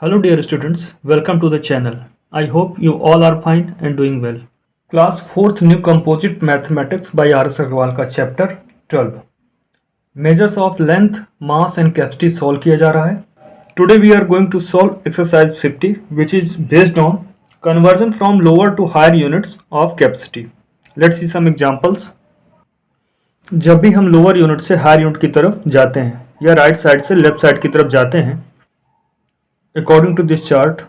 Hello dear students, welcome to the channel. I hope you all are fine and doing well. Class 4th New Composite Mathematics by R.S. Agarwal का chapter 12 Measures of Length, Mass and Capacity solve किया जा रहा है. Today we are going to solve exercise 50 which is based on conversion from lower to higher units of capacity. Let's see some examples. जब भी हम lower unit से higher unit की तरफ जाते हैं या राइट साइड से लेफ्ट साइड की तरफ जाते हैं, अकॉर्डिंग टू दिस चार्ट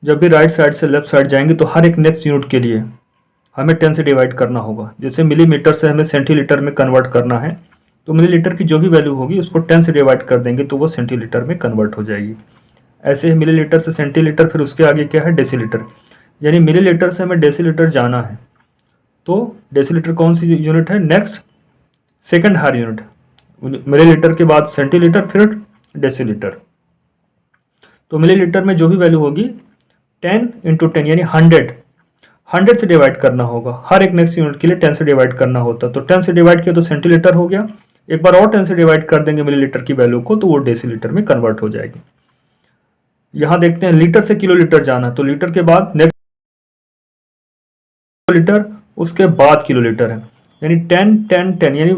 जब भी राइट साइड से लेफ्ट साइड जाएंगे तो हर एक नेक्स्ट यूनिट के लिए हमें 10 से डिवाइड करना होगा. जैसे मिलीमीटर से हमें सेंटीलीटर में कन्वर्ट करना है तो मिलीलीटर की जो भी वैल्यू होगी उसको 10 से डिवाइड कर देंगे तो वो सेंटीलीटर में कन्वर्ट हो जाएगी. ऐसे ही मिलीलीटर से सेंटीलीटर, फिर उसके आगे क्या है डेसीलीटर. यानी मिलीलीटर से हमें डेसीलीटर जाना है तो डेसीलीटर कौन सी यूनिट है? Next second higher unit. Millilitre के बाद सेंटीलीटर फिर डेसीलीटर. तो मिलीलीटर में जो भी वैल्यू होगी 10 इंटू 10 यानी 100 से डिवाइड करना होगा. हर एक नेक्स्ट यूनिट के लिए 10 से डिवाइड करना होता. तो 10 से डिवाइड किया तो सेंटीलीटर हो गया. एक बार और 10 से डिवाइड कर देंगे मिलीलीटर की वैल्यू को तो वो डेसीलीटर में कन्वर्ट हो जाएगी. यहाँ देखते हैं लीटर से किलोलीटर जाना तो लीटर के बाद नेक्स्ट लीटर, उसके बाद किलोलीटर है. यानी 10 10 10 यानी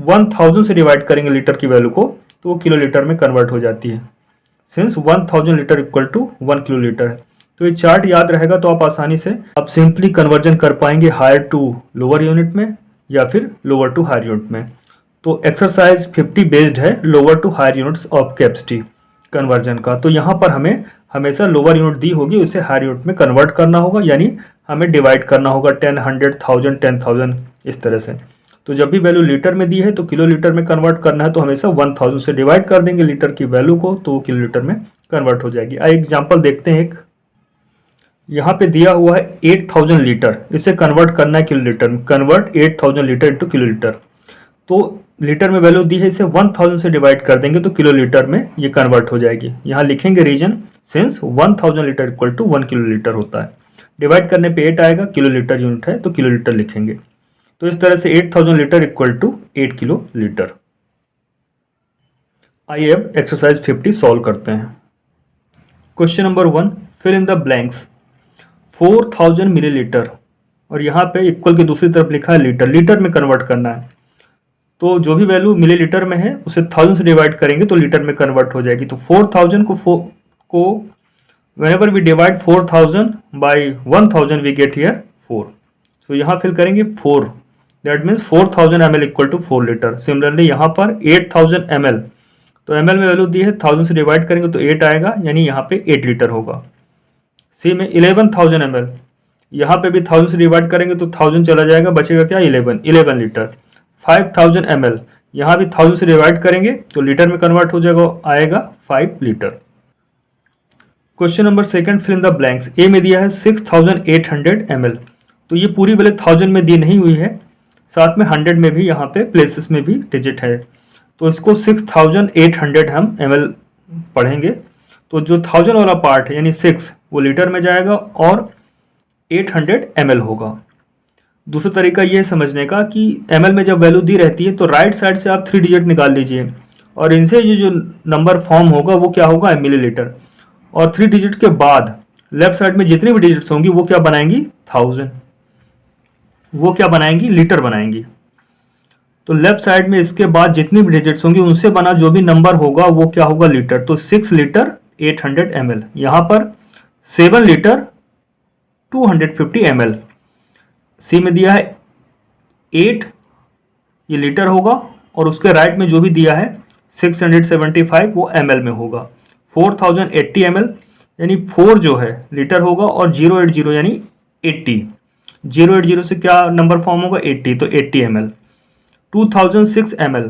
1000 से डिवाइड करेंगे लीटर की वैल्यू को तो वो किलोलीटर में कन्वर्ट हो जाती है. Since 1000 litre equal to 1 kilolitre है. तो ये चार्ट याद रहेगा तो आप आसानी से आप सिंपली कन्वर्जन कर पाएंगे हायर टू लोअर यूनिट में या फिर लोअर टू हायर यूनिट में. तो एक्सरसाइज 50 बेस्ड है lower to higher units of capacity conversion का. तो यहाँ पर हमें हमेशा लोअर यूनिट दी होगी उसे हायर यूनिट में कन्वर्ट करना होगा, यानी हमें डिवाइड करना होगा 10 100 1000 10,000 इस तरह से. तो जब भी वैल्यू लीटर में दी है तो किलोलीटर में कन्वर्ट करना है तो हमेशा 1000 से डिवाइड कर देंगे लीटर की वैल्यू को तो वो किलोलीटर में कन्वर्ट हो जाएगी. आइए एग्जांपल देखते हैं. एक यहाँ पे दिया हुआ है 8000 लीटर, इसे कन्वर्ट करना है किलोलीटर में. Convert 8000 litre into kilolitre. तो लीटर में वैल्यू दी है, इसे 1000 से डिवाइड कर देंगे तो किलोलीटर में ये कन्वर्ट हो जाएगी. यहाँ लिखेंगे reason since 1000 litre equal to 1 kilolitre होता है. डिवाइड करने पे 8 आएगा, किलोलीटर यूनिट है तो किलोलीटर लिखेंगे. तो इस तरह से 8000 litre equal to 8 kilo litre. आइए अब एक्सरसाइज 50 सॉल्व करते हैं. Question number 1, fill in the blanks. 4000 millilitre और यहाँ पे इक्वल की दूसरी तरफ लिखा है लीटर. लीटर में कन्वर्ट करना है तो जो भी वैल्यू मिलीलीटर में है उसे 1000 से डिवाइड करेंगे तो लीटर में कन्वर्ट हो जाएगी. तो 4000 को whenever we divide 4000 by 1000 we get here 4. So यहाँ फिल करेंगे 4. That means 4000 ml equal to 4 litre. Similarly यहाँ पर 8000 ml, तो ml में वैल्यू दी है 1000 से डिवाइड करेंगे तो 8 आएगा, यानी यहाँ पे 8 लीटर होगा. सी में 11000 ml, यहाँ पे भी 1000 से डिवाइड करेंगे तो 1000 चला जाएगा, बचेगा क्या 11 लीटर. 5000 ml, यहाँ भी 1000 से डिवाइड करेंगे तो लीटर में कन्वर्ट हो जाएगा, आएगा 5 litre. Question number 2, fill in the blanks. A में दिया है 6800 ml. तो ये पूरी वैल्यू 1000 में दी नहीं हुई है, साथ में 100 में भी यहाँ पे प्लेसेस में भी डिजिट है. तो इसको 6800 हम ml पढ़ेंगे. तो जो 1000 वाला पार्ट है यानी 6 वो लीटर में जाएगा और 800 ml होगा. दूसरा तरीका ये है समझने का कि ml में जब वैल्यू दी रहती है तो राइट साइड से आप 3 डिजिट निकाल लीजिए और इनसे जो नंबर फॉर्म होगा वो क्या होगा मिलीलीटर. और 3 डिजिट के बाद लेफ्ट साइड में जितनी भी डिजिट्स होंगी वो क्या बनाएंगी 1000, वो क्या बनाएंगी लीटर बनाएंगी. तो लेफ्ट साइड में इसके बाद जितनी भी डिजिट्स होंगी उनसे बना जो भी नंबर होगा वो क्या होगा लीटर. तो 6 लीटर 800 ml. यहाँ पर 7 लीटर 250 ml. सी में दिया है 8, ये लीटर होगा और उसके राइट में जो भी दिया है 675 वो ml में होगा. 4080 ml यानी 4 जो है लीटर होगा और 080 यानी 80. 080 से क्या नंबर फॉर्म होगा 80, तो 80 ml. 2006 ml,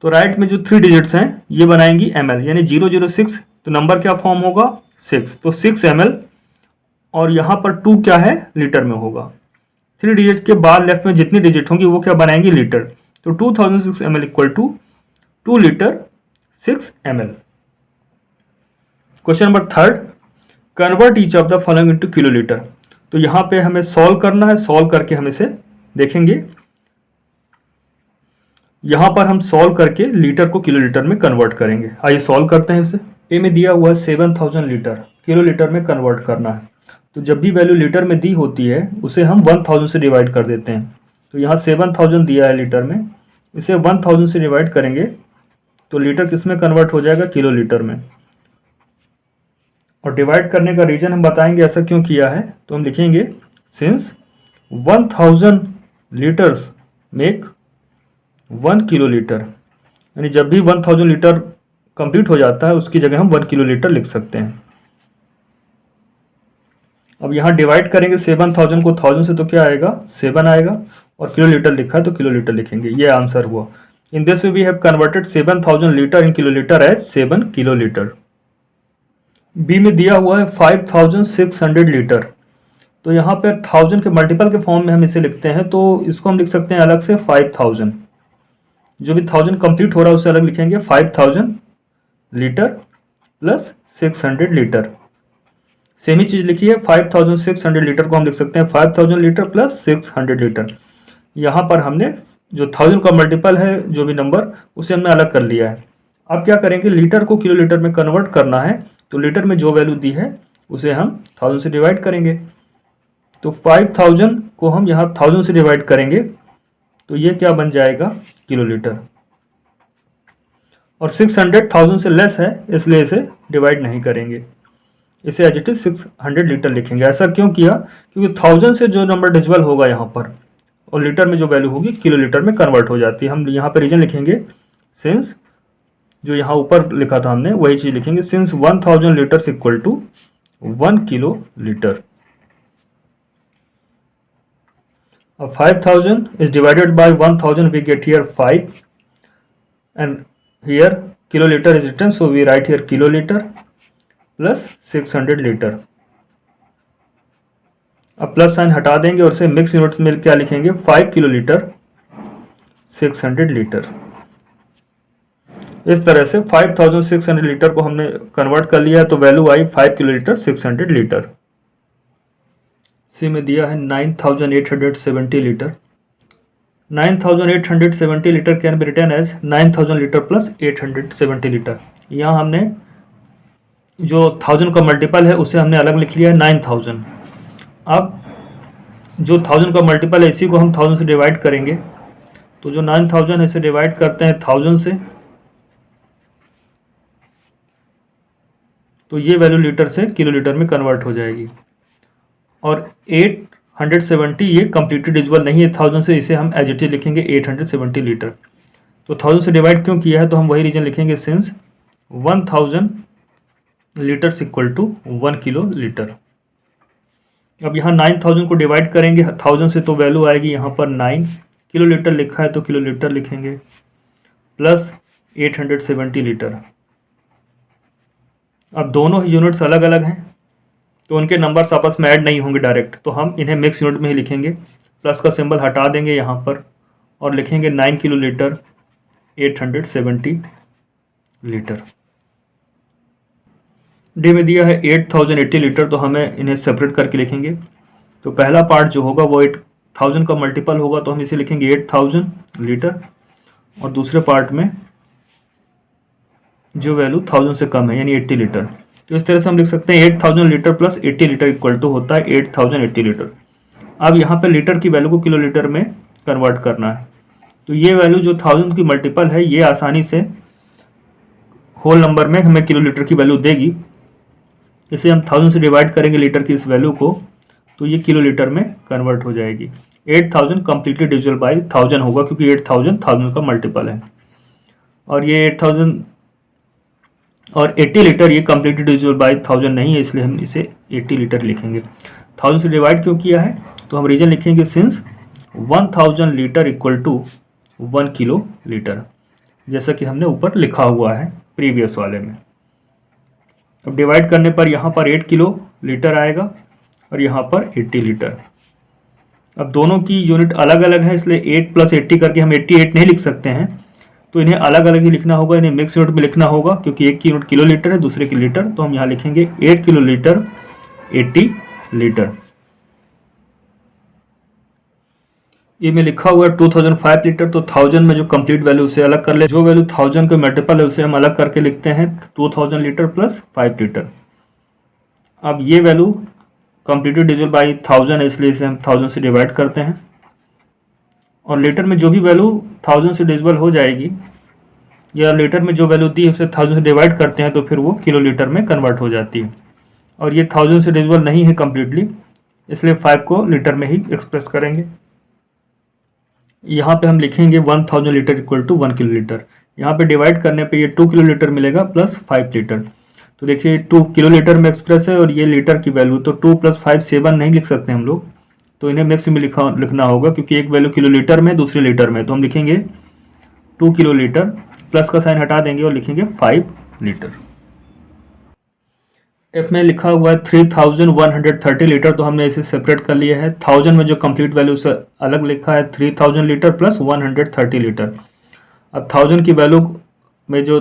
तो राइट में जो 3 डिजिट्स हैं ये बनाएंगी ml, यानी 006 तो नंबर क्या फॉर्म होगा 6, तो 6 ml. और यहाँ पर 2 क्या है लीटर में होगा. 3 डिजिट्स के बाद लेफ्ट में जितनी डिजिट होंगी वो क्या बनाएंगी लीटर. तो 2006 ml equal to 2 litre 6 ml. Question number 3, convert each of the following into kilolitre. तो यहाँ पे हमें सॉल्व करना है. सॉल्व करके हम इसे देखेंगे. यहाँ पर हम सॉल्व करके लीटर को किलोलीटर में कन्वर्ट करेंगे. आइए सॉल्व करते हैं इसे. ए में दिया हुआ है 7000 लीटर, किलो लीटर में कन्वर्ट करना है। तो जब भी वैल्यू लीटर में दी होती है उसे हम 1000 से डिवाइड कर देते हैं। तो यहाँ 7000 दिया है लीटर में, इसे 1000 से डिवाइड करेंगे तो लीटर किस में कन्वर्ट हो जाएगा, किलो लीटर में। और डिवाइड करने का रीज़न हम बताएंगे ऐसा क्यों किया है। तो हम लिखेंगे since 1000 litres make 1 kilo litre, यानी जब भी 1000 लीटर कंप्लीट हो जाता है उसकी जगह हम 1 किलो लीटर लिख सकते हैं। अब यहाँ डिवाइड करेंगे 7000 को 1000 से तो क्या आएगा, 7 आएगा, और किलो लीटर लिखा है तो किलो लीटर लिखेंगे। ये आंसर हुआ। In this way we have converted 7000 litre in kilo litre as 7 kilo litre. B में दिया हुआ है 5600 लीटर, तो यहाँ पे 1000 के मल्टीपल के फॉर्म में हम इसे लिखते हैं, तो इसको हम लिख सकते हैं अलग से 5000। जो भी 1000 कंप्लीट हो रहा है उससे अलग लिखेंगे 5000 लीटर प्लस 600 लीटर। सेम ही चीज़ लिखी है, 5600 लीटर को हम लिख सकते हैं 5000 लीटर प्लस 600 लीटर। यहाँ पर हमने जो 1000 का मल्टीपल है जो भी नंबर उसे हमने अलग कर लिया है। अब क्या करेंगे, लीटर को किलो लीटर में कन्वर्ट करना है, तो लीटर में जो वैल्यू दी है उसे हम 1000 से डिवाइड करेंगे। तो 5000 को हम यहाँ 1000 से डिवाइड करेंगे तो ये क्या बन जाएगा, किलो लीटर। और 600 1000 से लेस है इसलिए इसे डिवाइड नहीं करेंगे, इसे एज इट इज 600 लीटर लिखेंगे। ऐसा क्यों किया, क्योंकि 1000 से जो नंबर डिविजिबल होगा यहाँ पर और लीटर में जो वैल्यू होगी किलो लीटर में कन्वर्ट हो जाती है। हम यहाँ पर रीजन लिखेंगे सिंस, जो यहाँ ऊपर लिखा था हमने वही चीज़ लिखेंगे, since 1000 litres equal to 1 kilo litre. अब 5000 is divided by 1000, we get here 5, and here kiloliter is written, so we write here kiloliter plus 600 litre. अब प्लस साइन हटा देंगे और उसे मिक्स यूनिट्स में क्या लिखेंगे, 5 किलोलीटर 600 लीटर। इस तरह से 5600 लीटर को हमने कन्वर्ट कर लिया, तो वैल्यू आई 5 किलोलीटर 600 लीटर। सी में दिया है 9870 litre. 9870 litre can be written as 9000 litre plus 870 litre. यहाँ हमने जो 1000 का मल्टीपल है उसे हमने अलग लिख लिया है 9000। अब जो 1000 का मल्टीपल है इसी को हम 1000 से डिवाइड करेंगे, तो जो 9000 इसे डिवाइड करते हैं 1000 से, तो ये वैल्यू लीटर से किलो लीटर में कन्वर्ट हो जाएगी। और 870 ये कंप्लीटली डिविजिबल नहीं है 1000 से, इसे हम एज इट इज लिखेंगे 870 लीटर। तो 1000 से डिवाइड क्यों किया है, तो हम वही रीजन लिखेंगे since 1000 litres equal to 1 kilo litre. अब यहाँ 9000 को डिवाइड करेंगे 1000 से, तो वैल्यू आएगी यहाँ पर 9 किलो लीटर लिखा है तो किलो लीटर लिखेंगे प्लस 870 लीटर। अब दोनों ही यूनिट्स अलग अलग हैं तो उनके नंबर्स आपस में ऐड नहीं होंगे डायरेक्ट, तो हम इन्हें मिक्स यूनिट में ही लिखेंगे। प्लस का सिंबल हटा देंगे यहाँ पर और लिखेंगे 9 किलो लीटर 870 लीटर। डी में दिया है 8080 लीटर, तो हमें इन्हें सेपरेट करके लिखेंगे। तो पहला पार्ट जो होगा वो 8000 का मल्टीपल होगा, तो हम इसे लिखेंगे 8000 लीटर, और दूसरे पार्ट में जो वैल्यू 1000 से कम है यानी 80 लीटर। तो इस तरह से हम लिख सकते हैं 8000 litre plus 80 litre equal to होता है 8080 लीटर। अब यहाँ पे लीटर की वैल्यू को किलो लीटर में कन्वर्ट करना है, तो ये वैल्यू जो 1000 की मल्टीपल है ये आसानी से होल नंबर में हमें किलो लीटर की वैल्यू देगी। इसे हम 1000 से डिवाइड करेंगे लीटर की इस वैल्यू को, तो ये किलो लीटर में कन्वर्ट हो जाएगी। 8000 कंप्लीटली डिविजिबल बाई 1000 होगा क्योंकि 8000 1000 का मल्टीपल है, और ये 8000 और 80 लीटर ये कंप्लीटली डिविजिबल बाई 1000 नहीं है, इसलिए हम इसे 80 लीटर लिखेंगे। 1000 से डिवाइड क्यों किया है, तो हम रीजन लिखेंगे since 1000 litre equal to 1 kilo litre, जैसा कि हमने ऊपर लिखा हुआ है प्रीवियस वाले में। अब डिवाइड करने पर यहाँ पर 8 किलो लीटर आएगा और यहाँ पर 80 लीटर। अब दोनों की यूनिट अलग अलग है इसलिए 8 प्लस 80 करके हम 88 नहीं लिख सकते हैं, तो इन्हें अलग अलग ही लिखना होगा, इन्हें मिक्स यूनिट में लिखना होगा क्योंकि एक की यूनिट किलो लीटर है दूसरे की लीटर। तो हम यहाँ लिखेंगे 8 किलो लीटर 80 लीटर। ये में लिखा हुआ है 2005 लीटर, तो 1000 में जो कंप्लीट वैल्यू उसे अलग कर ले, जो वैल्यू 1000 के मल्टीपल है उसे हम अलग करके लिखते हैं 2000 लीटर प्लस 5 लीटर। अब ये वैल्यू कंप्लीटेड डिविजल बाई 1000 है, इसलिए इसे हम 1000 से डिवाइड करते हैं, और लीटर में जो भी वैल्यू 1000 से डिविजिबल हो जाएगी या लीटर में जो वैल्यू दी है उसे 1000 से डिवाइड करते हैं तो फिर वो किलो लीटर में कन्वर्ट हो जाती है। और ये 1000 से डिविजिबल नहीं है कम्प्लीटली, इसलिए 5 को लीटर में ही एक्सप्रेस करेंगे। यहाँ पे हम लिखेंगे 1000 litre equal to 1 kilo litre. यहाँ पे डिवाइड करने पे ये 2 किलो लीटर मिलेगा प्लस 5 लीटर। तो देखिए 2 किलो लीटर में एक्सप्रेस है और ये लीटर की वैल्यू, तो 2 + 5 7 नहीं लिख सकते हम लोग, तो इन्हें मिक्स में लिखना होगा क्योंकि एक वैल्यू किलो लीटर में दूसरे लीटर में। तो हम लिखेंगे 2 किलो लीटर, प्लस का साइन हटा देंगे और लिखेंगे 5 लीटर। एफ में लिखा हुआ है 3130 लीटर, तो हमने इसे सेपरेट कर लिया है। 1000 में जो कंप्लीट वैल्यू से अलग लिखा है 3000 लीटर प्लस 130 लीटर। अब 1000 की वैल्यू में जो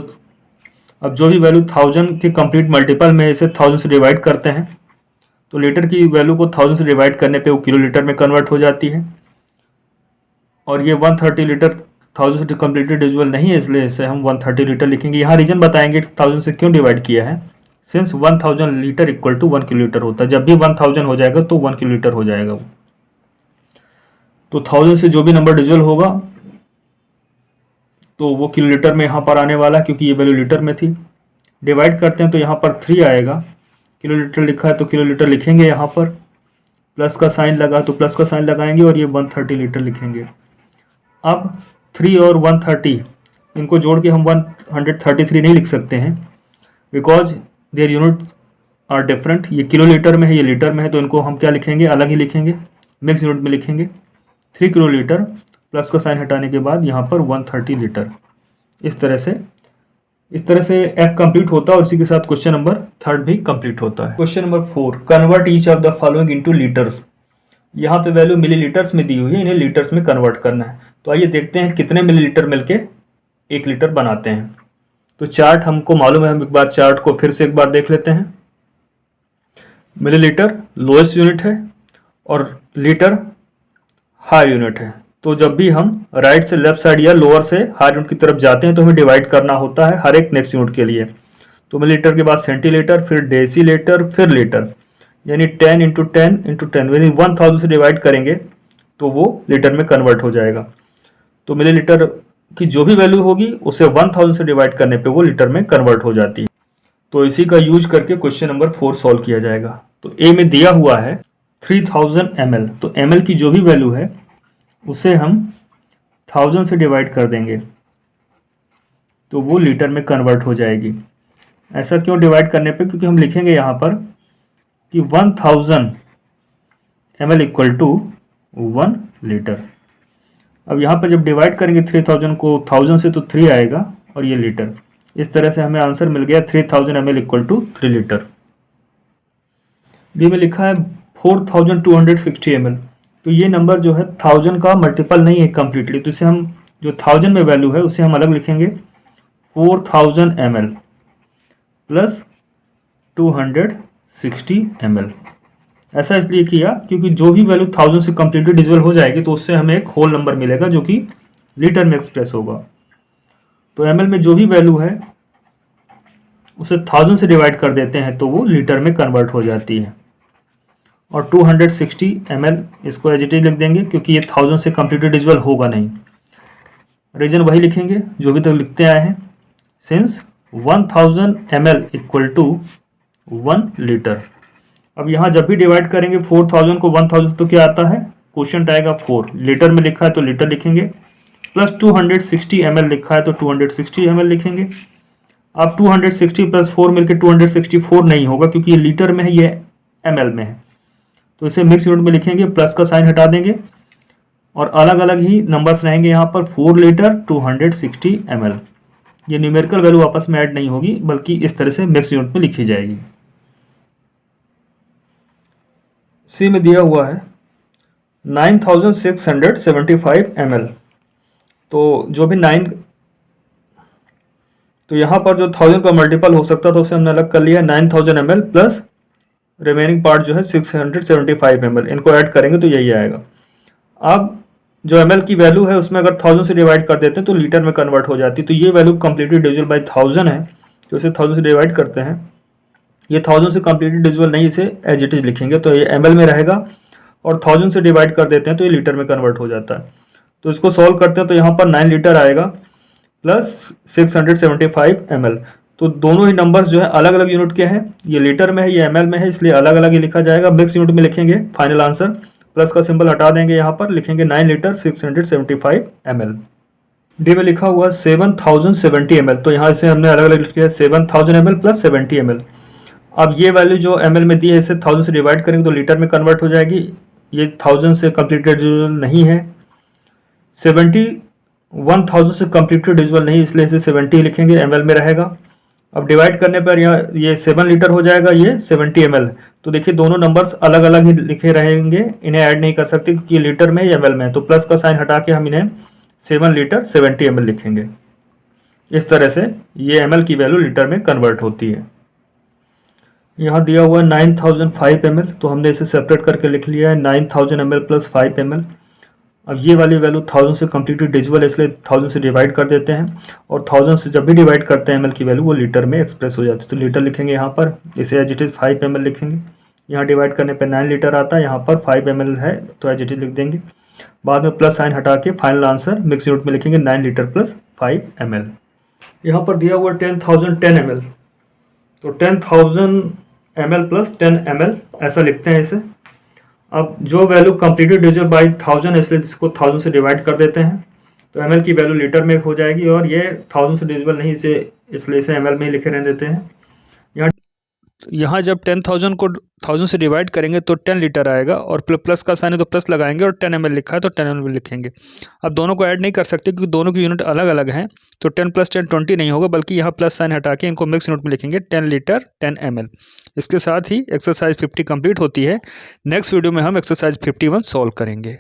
भी वैल्यू 1000 के कंप्लीट मल्टीपल में इसे 1000 से डिवाइड करते हैं, तो लीटर की वैल्यू को 1000 से डिवाइड करने पे वो किलो लीटर में कन्वर्ट हो जाती है। और ये 130 लीटर 1000 से कंप्लीटली डिविजिबल नहीं है, इसलिए इसे हम 130 लीटर लिखेंगे। यहाँ रीजन बताएंगे 1000 से क्यों डिवाइड किया है, since 1000 litre equal to 1 kilo litre होता है। जब भी 1000 हो जाएगा तो 1 किलो लीटर हो जाएगा वो। तो 1000 से जो भी नंबर डिविजिबल होगा तो वो किलो लीटर में यहाँ पर आने वाला, क्योंकि ये वैल्यू लीटर में थी। डिवाइड करते हैं तो यहाँ पर 3 आएगा, किलो लीटर लिखा है तो किलो लीटर लिखेंगे, यहाँ पर प्लस का साइन लगा तो प्लस का साइन लगाएंगे और ये 130 लीटर लिखेंगे। अब 3 और 130 इनको जोड़ के हम 133 नहीं लिख सकते हैं, because their unit are different. ये किलो लीटर में है, ये लीटर में है, तो इनको हम क्या लिखेंगे, अलग ही लिखेंगे, मिक्स यूनिट में लिखेंगे। 3 किलो लीटर प्लस का साइन हटाने के बाद यहाँ पर 130 लीटर। इस तरह से एफ कंप्लीट होता है और इसी के साथ क्वेश्चन नंबर 3 भी कंप्लीट होता है। Question number 4, convert each of the following into litres. यहाँ पे वैल्यू मिलीलीटर्स में दी हुई है, इन्हें लीटर्स में कन्वर्ट करना है। तो आइए देखते हैं कितने मिलीलीटर मिलके 1 लीटर बनाते हैं। तो चार्ट हमको मालूम है, हम एक बार चार्ट को फिर से एक बार देख लेते हैं। मिलीलीटर लोएस्ट यूनिट है और लीटर हाई यूनिट है। तो जब भी हम राइट से लेफ्ट साइड या लोअर से हाई यूनिट की तरफ जाते हैं तो हमें डिवाइड करना होता है हर एक नेक्स्ट यूनिट के लिए। तो मिलीलीटर के बाद सेंटीलीटर, फिर डेसीलीटर, फिर लीटर, यानी 10 × 10 × 10, यानी 1000 से डिवाइड करेंगे तो वो लीटर में कन्वर्ट हो जाएगा। तो मिलीलीटर की जो भी वैल्यू होगी उसे 1000 से डिवाइड करने पे वो लीटर में कन्वर्ट हो जाती है। तो इसी का यूज करके क्वेश्चन नंबर 4 सॉल्व किया जाएगा। तो ए में दिया हुआ है 3000 ml, तो ml की जो भी वैल्यू है उसे हम 1000 से डिवाइड कर देंगे तो वो लीटर में कन्वर्ट हो जाएगी। ऐसा क्यों डिवाइड करने पे, क्योंकि हम लिखेंगे यहाँ पर कि 1000 ml इक्वल टू 1 लीटर। अब यहाँ पर जब डिवाइड करेंगे 3000 को 1000 से तो 3 आएगा और ये लीटर। इस तरह से हमें आंसर मिल गया 3000 ml equal to 3 litre. B में लिखा है 4260 ml, तो ये नंबर जो है 1000 का मल्टीपल नहीं है कम्प्लीटली, तो इसे हम जो 1000 में वैल्यू है उसे हम अलग लिखेंगे 4000 ml प्लस 260 ml। ऐसा इसलिए किया क्योंकि जो भी वैल्यू 1000 से कम्प्लीटली डिविजिबल हो जाएगी तो उससे हमें एक होल नंबर मिलेगा जो कि लीटर में एक्सप्रेस होगा। तो ml में जो भी वैल्यू है उसे 1000 से डिवाइड कर देते हैं तो वो लीटर में कन्वर्ट हो जाती है। और 260 ml इसको एज इट इज लिख देंगे क्योंकि ये 1000 से कम्प्लीटली डिविजिबल होगा नहीं। रीजन वही लिखेंगे जो भी तक लिखते आए हैं, since 1000 ml equal to 1 litre. अब यहाँ जब भी डिवाइड करेंगे 4000 को 1000 तो क्या आता है, क्वोशिएंट आएगा 4। लीटर में लिखा है तो लीटर लिखेंगे, प्लस 260 ml लिखा है तो 260 ml लिखेंगे। अब 260 प्लस 4 मिलकर 264 नहीं होगा क्योंकि ये लीटर में है, ये ml में है, तो इसे मिक्स यूनिट में लिखेंगे, प्लस का साइन हटा देंगे और अलग अलग ही नंबर्स रहेंगे यहाँ पर 4 लीटर 260 ml। ये न्यूमेरिकल वैल्यू आपस में ऐड नहीं होगी बल्कि इस तरह से मिक्स यूनिट में लिखी जाएगी। सी में दिया हुआ है 9675 ml, तो जो भी 9, तो यहाँ पर जो 1000 का मल्टीपल हो सकता था उसे हमने अलग कर लिया 9000 ml प्लस रिमेनिंग पार्ट जो है 675 ml, इनको ऐड करेंगे तो यही आएगा। अब जो ml की वैल्यू है उसमें अगर 1000 से डिवाइड कर देते हैं तो लीटर में कन्वर्ट हो जाती है। तो ये वैल्यू कम्प्लीटली डिविजिबल बाई 1000 है, तो इसे 1000 से डिवाइड करते हैं। ये 1000 से कम्प्लीटली डिविजिबल नहीं, इसे एज इट इज लिखेंगे, तो ये ml में रहेगा, और 1000 से डिवाइड कर देते हैं तो ये लीटर में कन्वर्ट हो जाता है। तो इसको सॉल्व करते हैं तो यहाँ पर 9 लीटर आएगा प्लस 675 ml। तो दोनों ही नंबर्स जो है अलग अलग यूनिट के हैं, ये लीटर में है, ये ml में है, इसलिए अलग अलग ही लिखा जाएगा। मिक्स यूनिट में लिखेंगे फाइनल आंसर, प्लस का सिंबल हटा देंगे, यहाँ पर लिखेंगे 9 लीटर 675 ml। डी में लिखा हुआ 7070 ml, तो यहाँ से हमने अलग अलग लिखा है 7000 ml प्लस 70 ml। अब ये वैल्यू जो ml में दी है इसे 1000 से डिवाइड करेंगे तो लीटर में कन्वर्ट हो जाएगी। ये 1000 से कम्प्लीटली डिविजिबल नहीं है, 1000 से कम्प्लीटली डिविजिबल नहीं, इसलिए इसे 70 लिखेंगे, ml में रहेगा। अब डिवाइड करने पर यहाँ ये 7 लीटर हो जाएगा, ये 70 ml। तो देखिए दोनों नंबर्स अलग अलग ही लिखे रहेंगे, इन्हें ऐड नहीं कर सकते क्योंकि ये लीटर में है, ml में है। तो प्लस का साइन हटा के हम इन्हें 7 लीटर 70 ml लिखेंगे। इस तरह से ये ml की वैल्यू लीटर में कन्वर्ट होती है। यहाँ दिया हुआ है 9005 ml, तो हमने इसे सेपरेट करके लिख लिया है 9000 ml प्लस 5 ml। अब ये वाली वैल्यू 1000 से कम्प्लीटली डिविजिबल है, इसलिए 1000 से डिवाइड कर देते हैं, और 1000 से जब भी डिवाइड करते हैं ml की वैल्यू वो लीटर में एक्सप्रेस हो जाती है। तो लीटर लिखेंगे यहाँ पर, इसे एज इट इज 5 ml लिखेंगे। यहाँ डिवाइड करने पर 9 लीटर आता है, यहाँ पर 5 ml है तो एज इट इज लिख देंगे। बाद में प्लस साइन हटा के फाइनल आंसर मिक्स यूनिट में लिखेंगे 9 लीटर प्लस 5 ml। यहाँ पर दिया हुआ 10,010 ml, तो 10,000 ml प्लस 10 ml ऐसा लिखते हैं इसे। अब जो वैल्यू कम्प्लीटली डिविजिबल बाई 1000 है, इसलिए इसको 1000 से डिवाइड कर देते हैं, तो ml की वैल्यू लीटर में हो जाएगी, और ये 1000 से डिविजिबल नहीं, इसे इसलिए इसे ml में ही लिखे रहने देते हैं। यहाँ जब 10,000 को 1000 से डिवाइड करेंगे तो 10 लीटर आएगा, और प्लस का साइन है तो प्लस लगाएंगे, और 10 ml लिखा है तो 10 ml लिखेंगे। अब दोनों को ऐड नहीं कर सकते क्योंकि दोनों की यूनिट अलग अलग हैं, तो 10 प्लस 10 20 नहीं होगा, बल्कि यहाँ प्लस साइन हटा के इनको मिक्स यूनिट में लिखेंगे 10 लीटर 10 ml। इसके साथ ही एक्सरसाइज 50 कंप्लीट होती है। नेक्स्ट वीडियो में हम एक्सरसाइज 51 सॉल्व करेंगे।